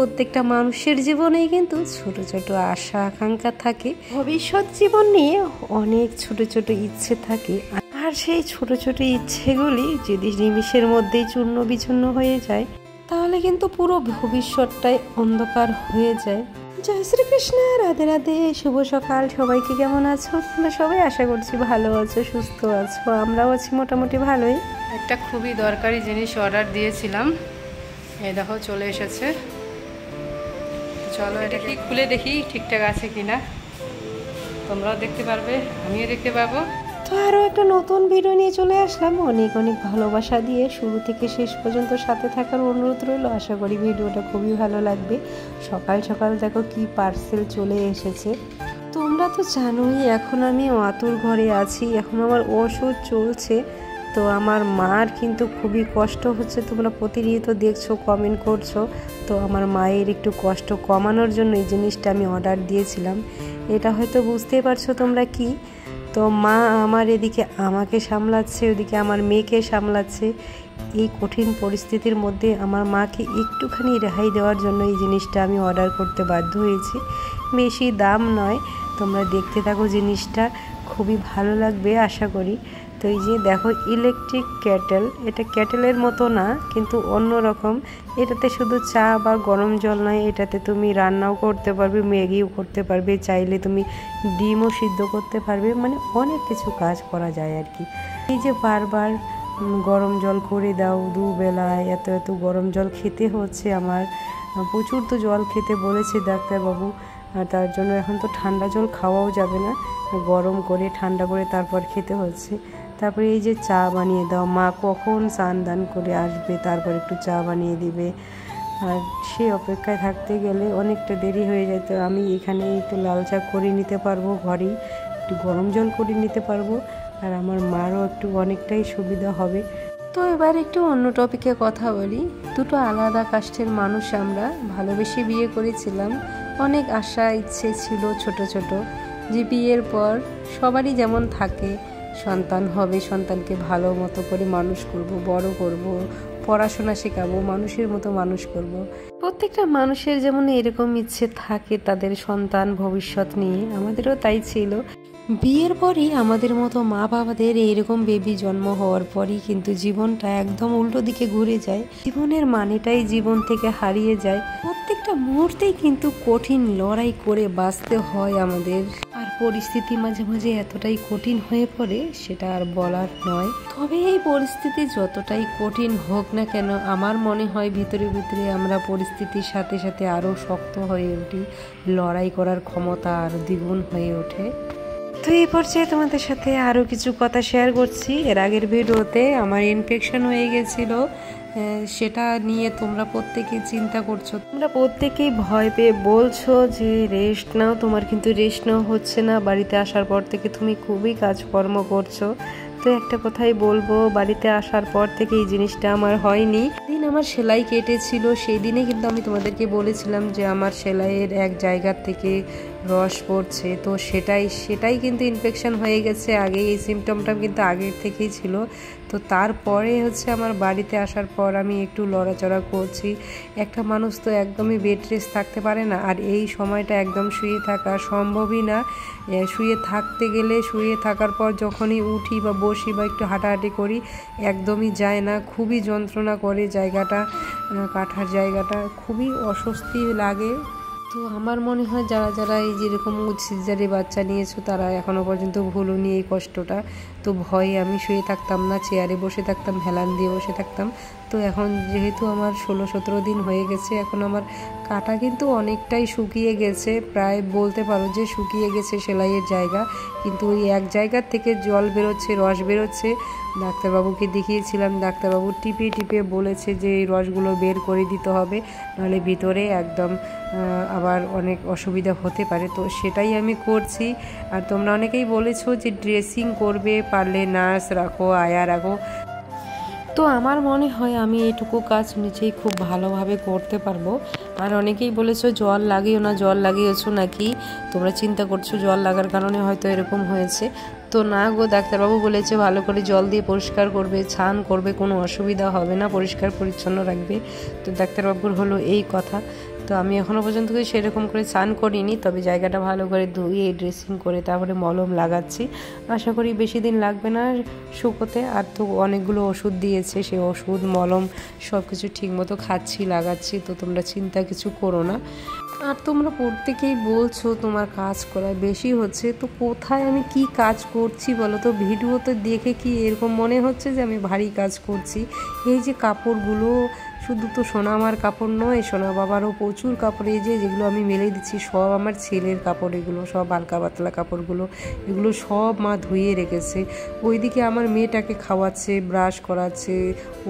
প্রত্যেকটা মানুষের জীবনেই কিন্তু ছোট ছোট আশা আকাঙ্ক্ষা থাকে, ভবিষ্যৎ জীবন নিয়ে অনেক ছোট ছোট ইচ্ছে থাকে। আর সেই ছোট ছোট ইচ্ছেগুলি যদি নিমিষের মধ্যেই চূর্ণ বিচূর্ণ হয়ে যায় তাহলে কিন্তু পুরো ভবিষ্যৎটাই অন্ধকার হয়ে যায়। জয় শ্রীকৃষ্ণ, রাধে রাধে, শুভ সকাল। সবাইকে কেমন আছো তোমরা? সবাই আশা করছি ভালো আছো, সুস্থ আছো। আমরাও আছি মোটামুটি ভালোই। একটা খুবই দরকারি জিনিস অর্ডার দিয়েছিলাম, এই দেখো চলে এসেছে। চলো এটা কি খুলে দেখি ঠিকঠাক আছে কিনা, তোমরাও দেখতে পারবে, আমিও দেখতে পাবো। তো আরও একটা নতুন ভিডিও নিয়ে চলে আসলাম। অনেক অনেক ভালোবাসা দিয়ে শুরু থেকে শেষ পর্যন্ত সাথে থাকার অনুরোধ রইল। আশা করি ভিডিওটা খুবই ভালো লাগবে। সকাল সকাল দেখো কি পার্সেল চলে এসেছে। তোমরা তো জানোই এখন আমি আতুর ঘরে আছি, এখন আমার ওষুধ চলছে। তো আমার মার কিন্তু খুবই কষ্ট হচ্ছে, তোমরা প্রতিনিয়ত দেখছো, কমেন্ট করছো। তো আমার মায়ের একটু কষ্ট কমানোর জন্য এই জিনিসটা আমি অর্ডার দিয়েছিলাম। এটা হয়তো বুঝতেই পারছো তোমরা কি। তো মা আমার এদিকে আমাকে সামলাচ্ছে, ওদিকে আমার মেয়েকে সামলাচ্ছে। এই কঠিন পরিস্থিতির মধ্যে আমার মাকে একটুখানি রেহাই দেওয়ার জন্য এই জিনিসটা আমি অর্ডার করতে বাধ্য হয়েছি। বেশি দাম নয়, তোমরা দেখতে থাকো, জিনিসটা খুবই ভালো লাগবে আশা করি। তো এই যে দেখো ইলেকট্রিক কেটেল, এটা কেটেলের মতো না কিন্তু অন্য রকম। এটাতে শুধু চা বা গরম জল নয়, এটাতে তুমি রান্নাও করতে পারবে, ম্যাগিও করতে পারবে, চাইলে তুমি ডিমও সিদ্ধ করতে পারবে, মানে অনেক কিছু কাজ করা যায় আর কি। এই যে বারবার গরম জল করে দাও, দুবেলায় এত এত গরম জল খেতে হচ্ছে আমার। প্রচুর তো জল খেতে বলেছে ডাক্তারবাবু, আর তার জন্য এখন তো ঠান্ডা জল খাওয়াও যাবে না, গরম করে ঠান্ডা করে তারপর খেতে হচ্ছে। তারপরে এই যে চা বানিয়ে দাও, মা কখন স্নান দান করে আসবে তারপর একটু চা বানিয়ে দিবে। আর সেই অপেক্ষায় থাকতে গেলে অনেকটা দেরি হয়ে যায়। তো আমি এখানে একটু লাল চা করে নিতে পারবো ঘরেই, একটু গরম জল করে নিতে পারবো, আর আমার মারও একটু অনেকটাই সুবিধা হবে। তো এবার একটু অন্য টপিকে কথা বলি। দুটো আলাদা কাস্টের মানুষ আমরা, ভালোবেসে বিয়ে করেছিলাম। অনেক আশা ইচ্ছে ছিল ছোট ছোট, যে বিয়ের পর সবারই যেমন থাকে, সন্তান হবে, সন্তানকে ভালো মতো করে মানুষ করব, বড় করব, পড়াশোনা শেখাবো, মানুষের মতো মানুষ করব। প্রত্যেকটা মানুষের যেমন এরকম ইচ্ছে থাকে তাদের সন্তান ভবিষ্যৎ নিয়ে, আমাদেরও তাই ছিল। বিয়ের পরই আমাদের মতো মা বাবাদের এইরকম বেবি জন্ম হওয়ার পরই কিন্তু জীবনটা একদম উল্টো দিকে ঘুরে যায়। জীবনের মানেটাই জীবন থেকে হারিয়ে যায়। প্রত্যেকটা মুহূর্তেই কিন্তু কঠিন লড়াই করে বাঁচতে হয় আমাদের। আর পরিস্থিতি মাঝে মাঝে এতটাই কঠিন হয়ে পড়ে সেটা আর বলার নয়। তবে এই পরিস্থিতি যতটাই কঠিন হোক না কেন, আমার মনে হয় ভিতরে ভিতরে আমরা পরিস্থিতির সাথে সাথে আরও শক্ত হয়ে উঠি, লড়াই করার ক্ষমতা আরও দ্বিগুণ হয়ে ওঠে। তো এই পর্যায়ে তোমাদের সাথে আরও কিছু কথা শেয়ার করছি। এর আগের ভিডিওতে আমার ইনফেকশন হয়ে গেছিলো, সেটা নিয়ে তোমরা প্রত্যেকেই চিন্তা করছো, তোমরা প্রত্যেকেই ভয় পেয়ে বলছো যে রেস্ট নাও। তোমার কিন্তু রেস্ট নেওয়া হচ্ছে না। বাড়িতে আসার পর থেকে তুমি খুবই কাজকর্ম করছো। তো একটা কথাই বলবো, বাড়িতে আসার পর থেকে এই জিনিসটা আমার হয়নি। দিন আমার সেলাই কেটেছিল, সেই দিনে কিন্তু আমি তোমাদেরকে বলেছিলাম যে আমার সেলাইয়ের এক জায়গার থেকে রস পড়ছে। তো সেটাই কিন্তু ইনফেকশন হয়ে গেছে। আগে এই সিমটমটা কিন্তু আগের থেকেই ছিল। তো তারপরে হচ্ছে আমার বাড়িতে আসার পর আমি একটু লড়াচড়া করছি। একটা মানুষ তো একদমই বেড রেস্ট থাকতে পারে না, আর এই সময়টা একদম শুয়ে থাকা সম্ভবই না। শুয়ে থাকতে গেলে, শুয়ে থাকার পর যখনই উঠি বা বসি বা একটু হাঁটাহাঁটি করি, একদমই যায় না, খুবই যন্ত্রণা করে জায়গাটা, কাঁথার জায়গাটা খুবই অস্বস্তি লাগে। তো আমার মনে হয় যারা যারা এই যেরকম সিজারে বাচ্চা নিয়েছো তারা এখনও পর্যন্ত ভুলুনি এই কষ্টটা। তো ভয়ে আমি শুয়ে থাকতাম না, চেয়ারে বসে থাকতাম, হেলান দিয়ে বসে থাকতাম। তো এখন যেহেতু আমার 16-17 দিন হয়ে গেছে, এখন আমার কাটা কিন্তু অনেকটাই শুকিয়ে গেছে, প্রায় বলতে পারো যে শুকিয়ে গেছে সেলাইয়ের জায়গা। কিন্তু ওই এক জায়গার থেকে জল বেরোচ্ছে, রস বেরোচ্ছে। ডাক্তারবাবুকে দেখিয়েছিলাম, ডাক্তারবাবু টিপে টিপে বলেছে যে এই রসগুলো বের করে দিতে হবে, নাহলে ভিতরে একদম আবার অনেক অসুবিধা হতে পারে। তো সেটাই আমি করছি। আর তোমরা অনেকেই বলেছো যে ড্রেসিং করবে, পারলে নার্স রাখো, আয়া রাখো। তো আমার মনে হয় আমি এইটুকু কাজ নিজেই খুব ভালোভাবে করতে পারবো। আর অনেকেই বলেছো জল লাগিও না, জল লাগিয়েছো নাকি, তোমরা চিন্তা করছো জল লাগার কারণে হয়তো এরকম হয়েছে। তো না গো, ডাক্তারবাবু বলেছে ভালো করে জল দিয়ে পরিষ্কার করবে, স্নান করবে, কোনো অসুবিধা হবে না, পরিষ্কার পরিচ্ছন্ন রাখবে। তো ডাক্তারবাবুর হলো এই কথা। তো তো আমি এখনও পর্যন্ত সেরকম করে স্নান করিনি, তবে জায়গাটা ভালো করে ধুয়ে ড্রেসিং করে তারপরে মলম লাগাচ্ছি। আশা করি বেশি দিন লাগবে না শুকোতে। আর তো অনেকগুলো ওষুধ দিয়েছে, সেই ওষুধ মলম সব কিছু ঠিকমতো খাচ্ছি, লাগাচ্ছি, তো তোমরা চিন্তা কিছু করো না। আর তোমরা প্রত্যেকেই বলছো তোমার কাজ করা বেশি হচ্ছে, তো কোথায় আমি কি কাজ করছি বলো তো? ভিডিওতে দেখে কি এরকম মনে হচ্ছে যে আমি ভারী কাজ করছি? এই যে কাপড়গুলো, শুধু তো সোনা আমার কাপড় নয়, সোনা বাবারও প্রচুর কাপড়, এই যে যেগুলো আমি মেলে দিচ্ছি সব আমার ছেলের কাপড়, এগুলো সব হালকা পাতলা কাপড়গুলো, এগুলো সব মা ধুয়ে রেখেছে। ওইদিকে আমার মেয়েটাকে খাওয়াচ্ছে, ব্রাশ করাচ্ছে,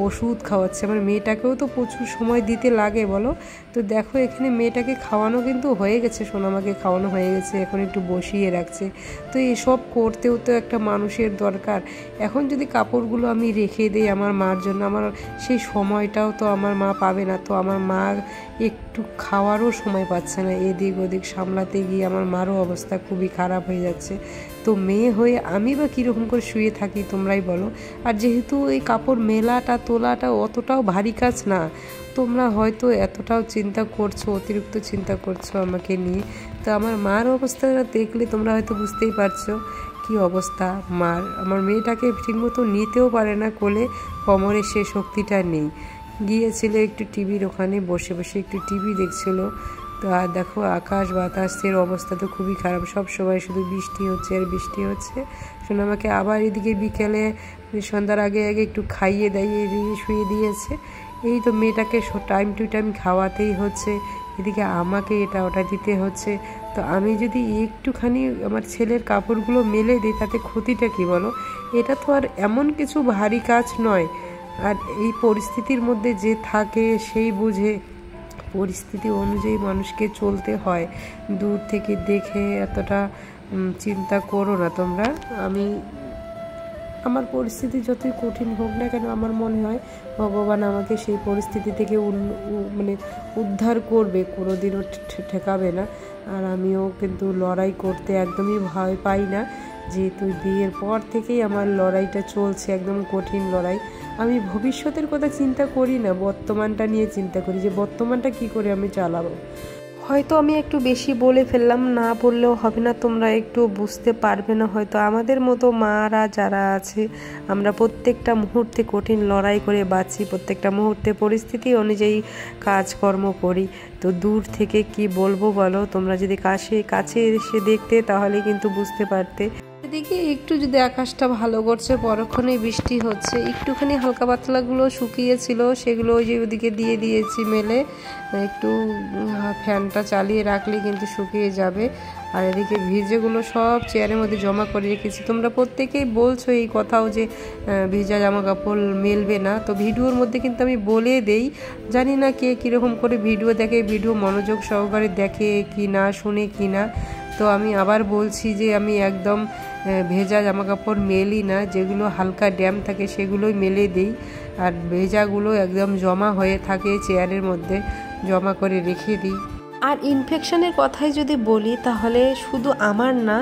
ওষুধ খাওয়াচ্ছে। আমার মেয়েটাকেও তো প্রচুর সময় দিতে লাগে বলো। তো দেখো এখানে মেয়েটাকে খাওয়ানো কিন্তু হয়ে গেছে, সোনামাকে খাওয়ানো হয়ে গেছে, এখন একটু বসিয়ে রাখছে। তো এসব করতেও তো একটা মানুষের দরকার। এখন যদি কাপড়গুলো আমি রেখে দিই আমার মার জন্য, আমার সেই সময়টাও তো আমার মা পাবে না। তো আমার মা একটু খাওয়ারও সময় পাচ্ছে না, এদিক ওদিক সামলাতে গিয়ে আমার মারও অবস্থা খুবই খারাপ হয়ে যাচ্ছে। তো মেয়ে হয়ে আমি বা কীরকম করে শুয়ে থাকি তোমরাই বলো। আর যেহেতু এই কাপড় মেলাটা তোলাটা অতটাও ভারী কাজ না, তোমরা হয়তো এতটাও চিন্তা করছো, অতিরিক্ত চিন্তা করছো আমাকে নিয়ে। তো আমার মার অবস্থাটা দেখলে তোমরা হয়তো বুঝতেই পারছো কি অবস্থা মার। আমার মেয়েটাকে ঠিকমতো নিতেও পারে না কোলে, কোমরে সে শক্তিটা নেই। গিয়েছিল একটু টিভির ওখানে বসে বসে একটু টিভি দেখছিল। তো আর দেখো আকাশ বাতাসের অবস্থা তো খুবই খারাপ, সব সময় শুধু বৃষ্টি হচ্ছে আর বৃষ্টি হচ্ছে। শোনো আমাকে আবার এদিকে বিকেলে সন্ধ্যার আগে আগে একটু খাইয়ে দাইয়ে শুয়ে দিয়েছে। এই তো মেয়েটাকে টাইম টু টাইম খাওয়াতেই হচ্ছে, এদিকে আমাকে এটা ওটা দিতে হচ্ছে। তো আমি যদি একটুখানি আমার ছেলের কাপড়গুলো মেলে দিই তাতে ক্ষতিটা কি বলো? এটা তো আর এমন কিছু ভারী কাজ নয়। আর এই পরিস্থিতির মধ্যে যে থাকে সেই বুঝে, পরিস্থিতি অনুযায়ী মানুষকে চলতে হয়। দূর থেকে দেখে এতটা চিন্তা করো না তোমরা। আমার পরিস্থিতি যতই কঠিন হোক না কেন, আমার মনে হয় ভগবান আমাকে সেই পরিস্থিতি থেকে মানে উদ্ধার করবে, কোনোদিনও ঠেকাবে না। আর আমিও কিন্তু লড়াই করতে একদমই ভয় পাই না, যেহেতু বিয়ের পর থেকেই আমার লড়াইটা চলছে, একদম কঠিন লড়াই। আমি ভবিষ্যতের কথা চিন্তা করি না, বর্তমানটা নিয়ে চিন্তা করি যে বর্তমানটা কি করে আমি চালাবো। হয়তো আমি একটু বেশি বলে ফেললাম, না বললেও হবে না, তোমরা একটু বুঝতে পারবে না হয়তো। আমাদের মতো মারা যারা আছে, আমরা প্রত্যেকটা মুহূর্তে কঠিন লড়াই করে বাঁচি, প্রত্যেকটা মুহূর্তে পরিস্থিতি অনুযায়ী কাজকর্ম করি। তো দূর থেকে কি বলবো বলো, তোমরা যদি কাছে এসে দেখতে তাহলে কিন্তু বুঝতে পারতে। এদিকে একটু যদি আকাশটা ভালো করছে, পরক্ষণেই বৃষ্টি হচ্ছে। একটুখানি হালকা পাতলাগুলো শুকিয়েছিল, সেগুলো ওই যে ওদিকে দিয়ে দিয়েছি মেলে, একটু ফ্যানটা চালিয়ে রাখলে কিন্তু শুকিয়ে যাবে। আর এদিকে ভিজেগুলো সব চেয়ারের মধ্যে জমা করে রেখেছি। তোমরা প্রত্যেকেই বলছো এই কথাও যে ভিজা জামা কাপড় মেলবে না, তো ভিডিওর মধ্যে কিন্তু আমি বলে দেই। জানি না কে কীরকম করে ভিডিও দেখে, ভিডিও মনোযোগ সহকারে দেখে কি না, শুনে কি না। তো আমি আবার বলছি যে আমি একদম ভেজা জামা কাপড় মেলি না, যেগুলো হালকা ড্যাম থাকে সেগুলোই মেলে দিই। আর ভেজাগুলো একদম জমা হয়ে থাকে চেয়ারের মধ্যে, জমা করে রেখে দিই। আর ইনফেকশনের কথাই যদি বলি তাহলে শুধু আমার না,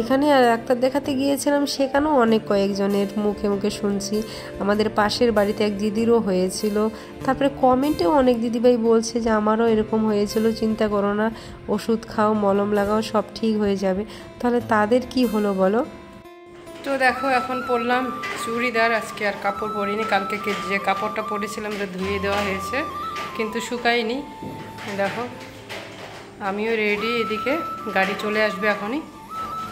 এখানে ডাক্তার দেখাতে গিয়েছিলাম, সেখানেও অনেক কয়েকজনের মুখে মুখে শুনছি। আমাদের পাশের বাড়িতে এক দিদিরও হয়েছিল, তারপরে কমেন্টেও অনেক দিদিভাই বলছে যে আমারও এরকম হয়েছিল, চিন্তা করো না, ওষুধ খাও, মলম লাগাও, সব ঠিক হয়ে যাবে। তাহলে তাদের কি হলো বলো? তো দেখো এখন পরলাম চুড়িদার, আজকে আর কাপড় পরিনি। কালকে যে কাপড়টা পরেছিলাম ওটা ধুয়ে দেওয়া হয়েছে কিন্তু শুকায়নি। দেখো আমিও রেডি, এদিকে গাড়ি চলে আসবে এখনই।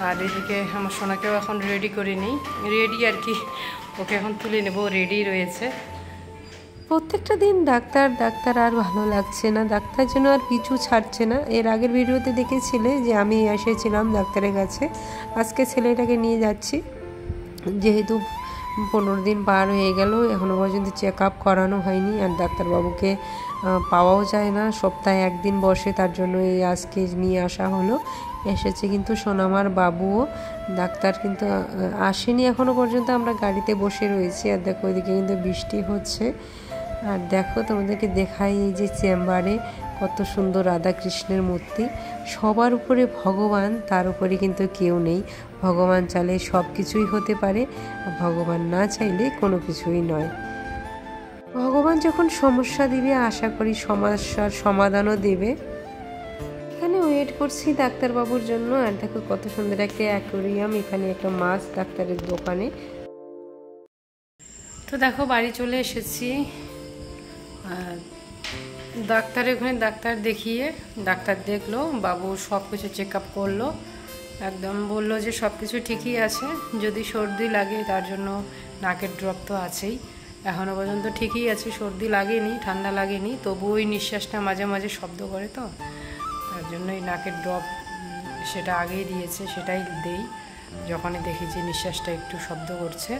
আর এদিকে আমার সোনাকেও এখন রেডি করে নিই, রেডি আর কি, ওকে এখন তুলে নেবো, রেডি রয়েছে। প্রত্যেকটা দিন ডাক্তার ডাক্তার আর ভালো লাগছে না, ডাক্তার যেন আর পিছু ছাড়ছে না। এর আগের ভিডিওতে দেখেছিলে যে আমি এসেছিলাম ডাক্তারের কাছে, আজকে ছেলেটাকে নিয়ে যাচ্ছি। যেহেতু 15 দিন পার হয়ে গেল, এখনও পর্যন্ত চেক আপ করানো হয়নি। আর ডাক্তারবাবুকে পাওয়াও যায় না, সপ্তাহে একদিন বসে, তার জন্য এই আজকে নিয়ে আসা হলো। এসেছে কিন্তু সোনামার বাবুও, ডাক্তার কিন্তু আসেনি এখনও পর্যন্ত। আমরা গাড়িতে বসে রয়েছি। আর দেখো ওইদিকে কিন্তু বৃষ্টি হচ্ছে। আর দেখো তোমাদেরকে দেখাই, এই যে চেম্বারে কত সুন্দর রাধা কৃষ্ণের মূর্তি। সবার উপরে ভগবান, তার উপরে কিন্তু কেউ নেই। ভগবান চাইলে সব কিছুই হতে পারে, ভগবান না চাইলে কোনো কিছুই নয়। ভগবান যখন সমস্যা দিবে আশা করি সমস্যার সমাধানও দেবে। এখানে ওয়েট করছি ডাক্তারবাবুর জন্য। আর দেখো কত সুন্দর একটা অ্যাকোরিয়াম, এখানে একটা মাছ ডাক্তারের দোকানে। তো দেখো বাড়ি চলে এসেছি। ডাক্তারের ওখানে ডাক্তার দেখিয়ে ডাক্তার দেখলো, বাবু সব কিছু চেক আপ করলো, একদম বললো যে সব কিছু ঠিকই আছে। যদি সর্দি লাগে তার জন্য নাকের ড্রপ তো আছেই, এখনও পর্যন্ত ঠিকই আছে, সর্দি লাগেনি, ঠান্ডা লাগেনি, তবু ওই নিঃশ্বাসটা মাঝে মাঝে শব্দ করে, তো তার জন্যই নাকের ড্রপ সেটা আগেই দিয়েছে, সেটাই দেই যখনই দেখি যে নিঃশ্বাসটা একটু শব্দ করছে।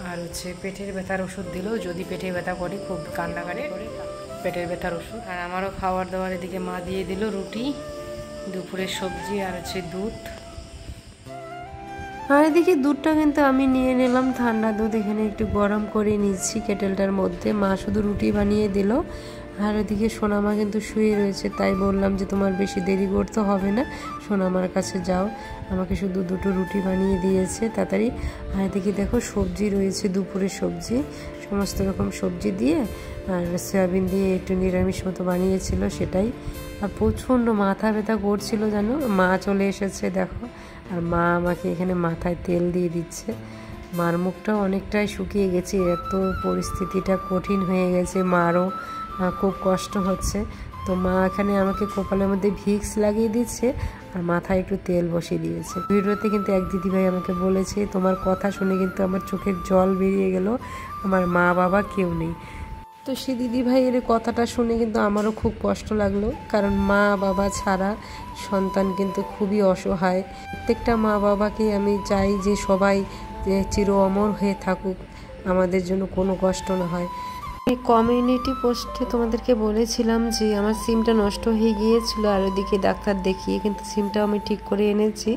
আর হচ্ছে পেটের ব্যথার ওষুধ দিল, যদি পেটে ব্যথা করে, খুব কান্নাকাটি করে, পেটের ব্যথার ওষুধ। আর আমারও খাওয়ার দাওয়ার এদিকে মা দিয়ে দিল রুটি, দুপুরের সবজি আর হচ্ছে দুধ। আর এদিকে দুধটা কিন্তু আমি নিয়ে নিলাম ঠান্ডা দুধ, এখানে একটু গরম করে নিচ্ছি কেটেলটার মধ্যে। মা শুধু রুটি বানিয়ে দিল। আর ওদিকে সোনামা কিন্তু শুয়ে রয়েছে, তাই বললাম যে তোমার বেশি দেরি করতে হবে না, সোনামার কাছে যাও, আমাকে শুধু দুটো রুটি বানিয়ে দিয়েছে তাড়াতাড়ি। আর এদিকে দেখো সবজি রয়েছে, দুপুরের সবজি, সমস্ত রকম সবজি দিয়ে আর সয়াবিন দিয়ে একটু নিরামিষ মতো বানিয়েছিল সেটাই। আর প্রচণ্ড মাথা ব্যথা করছিল জানো, মা চলে এসেছে দেখো, আর মা আমাকে এখানে মাথায় তেল দিয়ে দিচ্ছে। মার মুখটাও অনেকটাই শুকিয়ে গেছে, এত পরিস্থিতিটা কঠিন হয়ে গেছে, মারও খুব কষ্ট হচ্ছে। তো মা এখানে আমাকে কপালের মধ্যে ভিক্স লাগিয়ে দিচ্ছে আর মাথায় একটু তেল বসিয়ে দিয়েছে। ভিডিওতে কিন্তু এক দিদিভাই আমাকে বলেছে, তোমার কথা শুনে কিন্তু আমার চোখের জল বেরিয়ে গেল, আমার মা বাবা কেউ নেই। তো সে দিদিভাইয়ের কথাটা শুনে কিন্তু আমারও খুব কষ্ট লাগলো, কারণ মা বাবা ছাড়া সন্তান কিন্তু খুবই অসহায়। প্রত্যেকটা মা বাবাকে আমি চাই যে সবাই চির অমর হয়ে থাকুক, আমাদের জন্য কোনো কষ্ট না হয়। এই কমিউনিটি পোস্টে তোমাদেরকে বলেছিলাম যে আমার সিমটা নষ্ট হয়ে গিয়েছিল, আর ওদিকে ডাক্তার দেখিয়ে কিন্তু সিমটা আমি ঠিক করে এনেছি,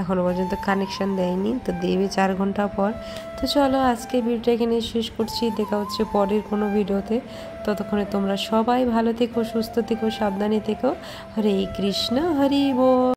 এখনও পর্যন্ত কানেকশান দেয়নি, তো দেবে 4 ঘন্টা পর। তো চলো আজকে ভিডিওটা এখানে শেষ করছি, দেখা হচ্ছে পরের কোনো ভিডিওতে। ততক্ষণে তোমরা সবাই ভালো থেকো, সুস্থ থেকো, সাবধানে থেকো। হরে কৃষ্ণ, হরি বল।